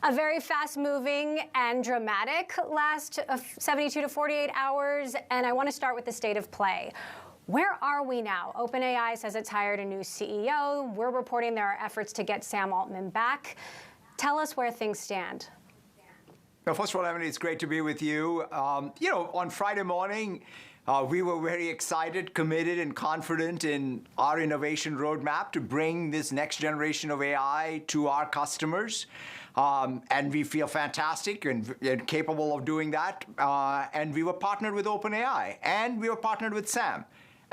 A very fast-moving and dramatic last 72 to 48 hours, and I want to start with the state of play. Where are we now? OpenAI says it's hired a new CEO. We're reporting there are efforts to get Sam Altman back. Tell us where things stand. Well, first of all, Emily, it's great to be with you. On Friday morning, we were very excited, committed, and confident in our innovation roadmap to bring this next generation of AI to our customers. And we feel fantastic and capable of doing that. And we were partnered with OpenAI, and we were partnered with Sam.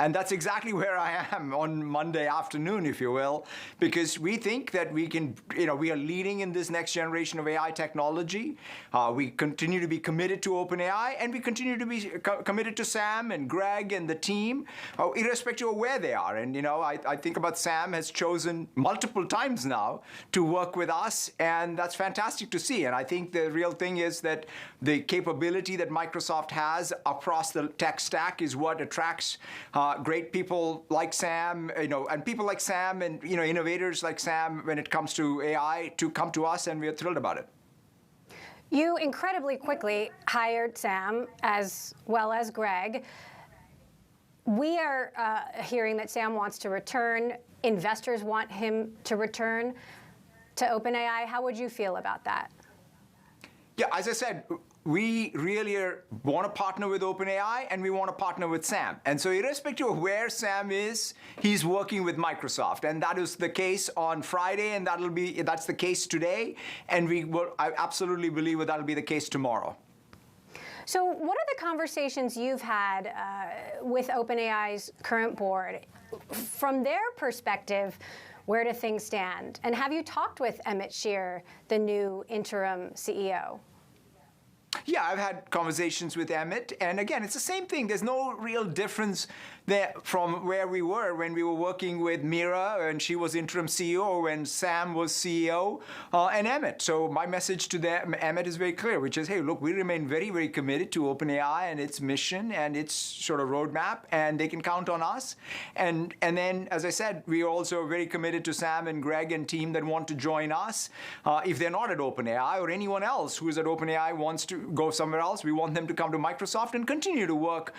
And that's exactly where I am on Monday afternoon, if you will, because we think that we can, we are leading in this next generation of AI technology. We continue to be committed to OpenAI, and we continue to be committed to Sam and Greg and the team, irrespective of where they are. And, I think about Sam has chosen multiple times now to work with us, and that's fantastic to see. And I think the real thing is that the capability that Microsoft has across the tech stack is what attracts great people like Sam, and people like Sam and, innovators like Sam when it comes to AI to come to us, and we are thrilled about it. You incredibly quickly hired Sam as well as Greg. We are hearing that Sam wants to return. Investors want him to return to OpenAI. How would you feel about that? Yeah, as I said, we really want to partner with OpenAI, and we want to partner with Sam. And so irrespective of where Sam is, he's working with Microsoft. And that is the case on Friday, and that's the case today. And I absolutely believe that'll be the case tomorrow. So what are the conversations you've had with OpenAI's current board? From their perspective, where do things stand? And have you talked with Emmett Shear, the new interim CEO? Yeah, I've had conversations with Emmett, and again, it's the same thing. There's no real difference there from where we were when we were working with Mira, and she was interim CEO, when Sam was CEO, and Emmett. So my message to them, Emmett, is very clear, which is, hey, look, we remain very, very committed to OpenAI and its mission and its sort of roadmap, and they can count on us. And then, as I said, we are also very committed to Sam and Greg and team that want to join us. If they're not at OpenAI, or anyone else who is at OpenAI wants to go somewhere else, we want them to come to Microsoft and continue to work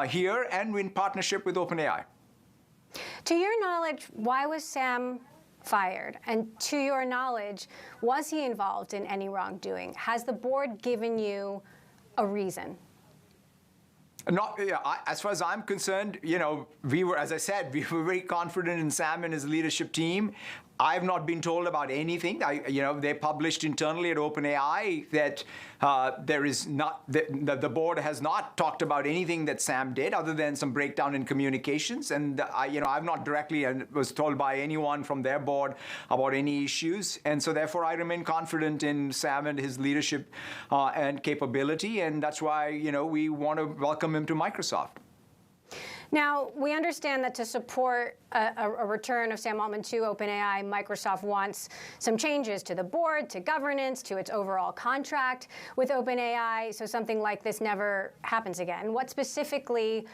here and in partnership with OpenAI. To your knowledge, why was Sam fired? And to your knowledge, was he involved in any wrongdoing? Has the board given you a reason? As far as I'm concerned, we were, as I said, we were very confident in Sam and his leadership team. I've not been told about anything. They published internally at OpenAI that the board has not talked about anything that Sam did other than some breakdown in communications. And I've not directly was told by anyone from their board about any issues. And so therefore, I remain confident in Sam and his leadership and capability. And that's why we want to welcome him to Microsoft. Now, we understand that to support a return of Sam Altman to OpenAI, Microsoft wants some changes to the board, to governance, to its overall contract with OpenAI, so something like this never happens again. What specifically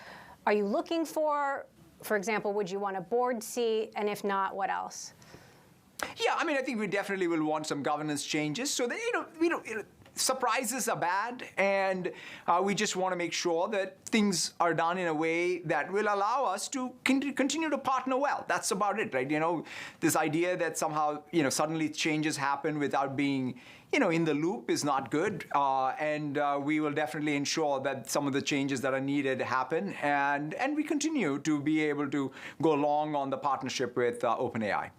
are you looking for? For example, would you want a board seat? And if not, what else? Yeah, I think we definitely will want some governance changes so that, surprises are bad, and we just want to make sure that things are done in a way that will allow us to continue to partner well. That's about it, right? This idea that somehow, suddenly changes happen without being, in the loop is not good. And we will definitely ensure that some of the changes that are needed happen, and we continue to be able to go along on the partnership with OpenAI.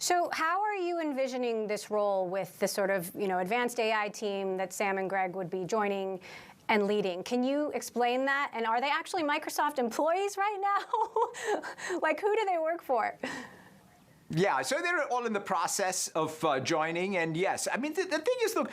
So how are you envisioning this role with the sort of, advanced AI team that Sam and Greg would be joining and leading? Can you explain that? And are they actually Microsoft employees right now? Like, who do they work for? Yeah, so they're all in the process of joining, and yes, the thing is, look,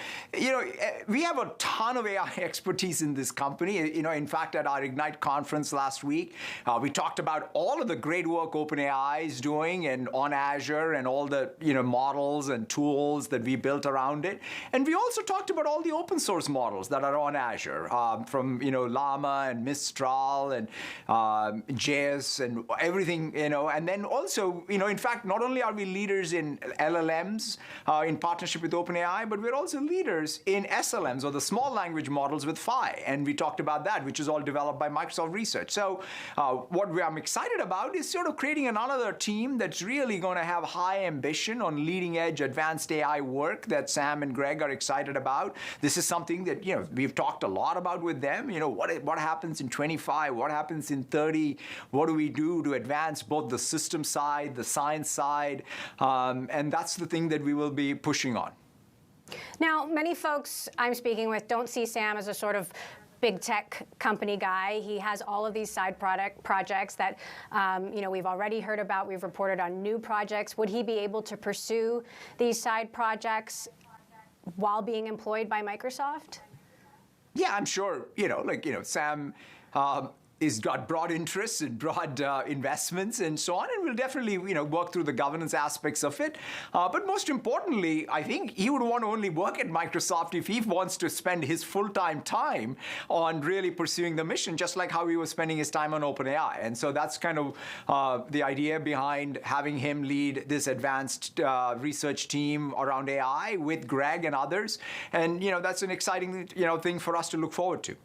we have a ton of AI expertise in this company. In fact, at our Ignite conference last week, we talked about all of the great work OpenAI is doing and on Azure and all the models and tools that we built around it, and we also talked about all the open source models that are on Azure, from Llama and Mistral and JS and everything, and then also, in fact, not not only are we leaders in LLMs in partnership with OpenAI, but we're also leaders in SLMs, or the small language models with Phi. And we talked about that, which is all developed by Microsoft Research. So I'm excited about is sort of creating another team that's really going to have high ambition on leading edge advanced AI work that Sam and Greg are excited about. This is something that we've talked a lot about with them. What happens in 25, what happens in 30, what do we do to advance both the system side, the science side, and that's the thing that we will be pushing on. Now, many folks I'm speaking with don't see Sam as a sort of big tech company guy. He has all of these side projects that we've already heard about. We've reported on new projects. Would he be able to pursue these side projects while being employed by Microsoft? Yeah, I'm sure. Sam is got broad interests and broad investments and so on, and we'll definitely work through the governance aspects of it. But most importantly, I think he would want to only work at Microsoft if he wants to spend his full-time time on really pursuing the mission, just like how he was spending his time on OpenAI. And so that's kind of the idea behind having him lead this advanced research team around AI with Greg and others. And that's an exciting thing for us to look forward to.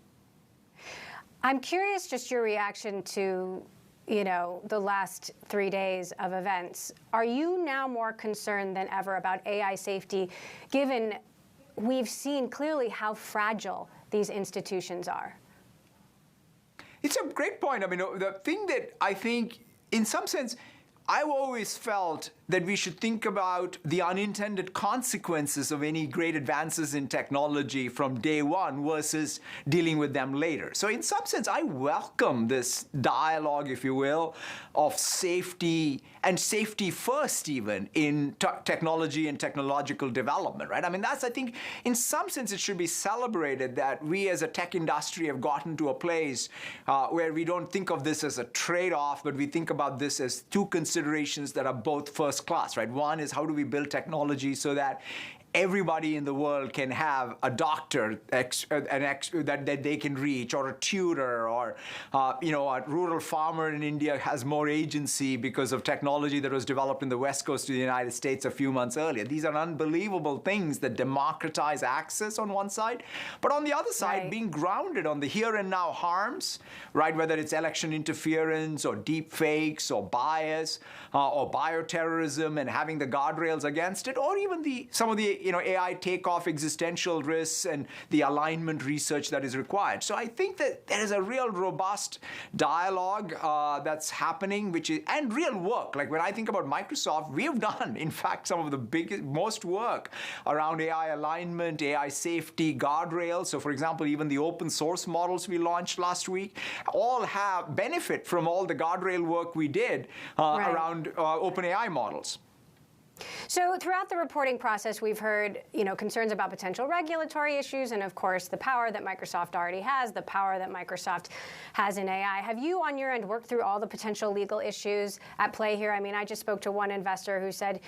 I'm curious just your reaction to, the last 3 days of events. Are you now more concerned than ever about AI safety, given we've seen clearly how fragile these institutions are? It's a great point. I mean, the thing that I think, in some sense, I've always felt that we should think about the unintended consequences of any great advances in technology from day one versus dealing with them later. So in some sense, I welcome this dialogue, if you will, of safety and safety first even in technology and technological development, right? I mean, I think, in some sense, it should be celebrated that we as a tech industry have gotten to a place where we don't think of this as a trade-off, but we think about this as two considerations that are both first class, right? One is how do we build technology so that everybody in the world can have a doctor that they can reach, or a tutor, or a rural farmer in India has more agency because of technology that was developed in the West Coast of the United States a few months earlier. These are unbelievable things that democratize access on one side, but on the other side, right, being grounded on the here and now harms, right? Whether it's election interference or deep fakes or bias or bioterrorism, and having the guardrails against it, or even some of the AI takeoff existential risks and the alignment research that is required. So I think that there is a real robust dialogue that's happening, and real work. Like when I think about Microsoft, we have done, in fact, some of the most work around AI alignment, AI safety, guardrails. So for example, even the open source models we launched last week all benefit from all the guardrail work we did around OpenAI models. So throughout the reporting process, we've heard, concerns about potential regulatory issues, and of course, the power that Microsoft already has, the power that Microsoft has in AI. Have you, on your end, worked through all the potential legal issues at play here? I mean, I just spoke to one investor who said,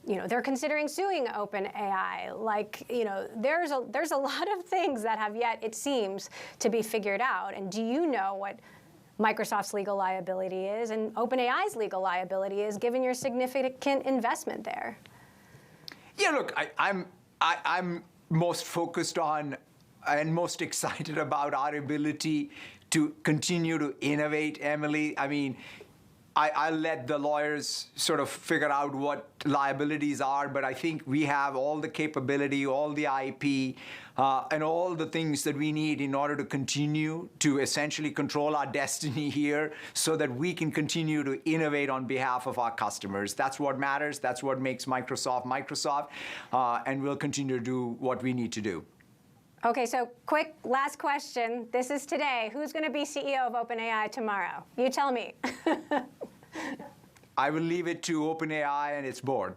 they're considering suing OpenAI. There's a lot of things that have yet, it seems, to be figured out. And do you know what Microsoft's legal liability is and OpenAI's legal liability is, given your significant investment there? Yeah, look, I'm most focused on and most excited about our ability to continue to innovate, Emily. I mean, I'll let the lawyers sort of figure out what liabilities are, but I think we have all the capability, all the IP, and all the things that we need in order to continue to essentially control our destiny here so that we can continue to innovate on behalf of our customers. That's what matters. That's what makes Microsoft Microsoft, and we'll continue to do what we need to do. Okay, so quick last question. This is today. Who's going to be CEO of OpenAI tomorrow? You tell me. I will leave it to OpenAI and its board.